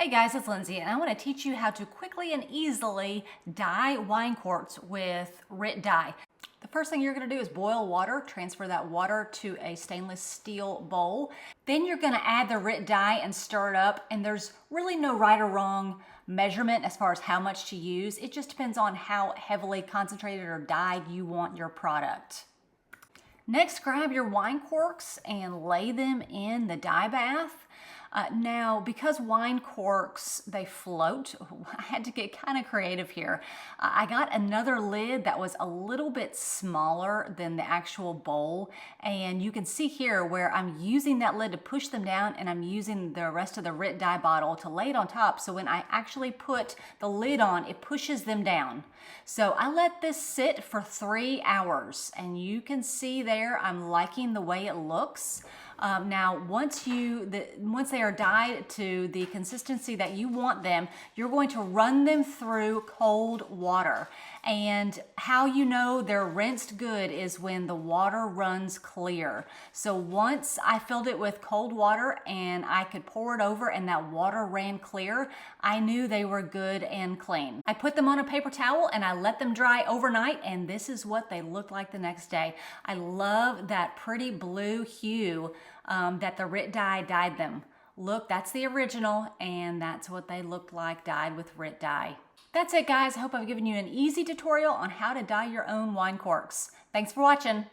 Hey guys, it's Lindsay and I want to teach you how to quickly and easily dye wine corks with Rit Dye. The first thing you're going to do is boil water, transfer that water to a stainless steel bowl. Then you're going to add the Rit Dye and stir it up, and there's really no right or wrong measurement as far as how much to use. It just depends on how heavily concentrated or dyed you want your product. Next, grab your wine corks and lay them in the dye bath. Now, because wine corks, they float, I had to get kind of creative here. I got another lid that was a little bit smaller than the actual bowl, and you can see here where I'm using that lid to push them down, and I'm using the rest of the Rit Dye bottle to lay it on top, so when I actually put the lid on, it pushes them down. So I let this sit for 3 hours, and you can see there I'm liking the way it looks. Now, once they are dyed to the consistency that you want them, you're going to run them through cold water. And how you know they're rinsed good is when the water runs clear. So once I filled it with cold water and I could pour it over and that water ran clear, I knew they were good and clean. I put them on a paper towel and I let them dry overnight, and this is what they looked like the next day. I love that pretty blue hue that the Rit Dye dyed them. Look, that's the original, and that's what they looked like dyed with Rit Dye. That's it, guys. I hope I've given you an easy tutorial on how to dye your own wine corks. Thanks for watching.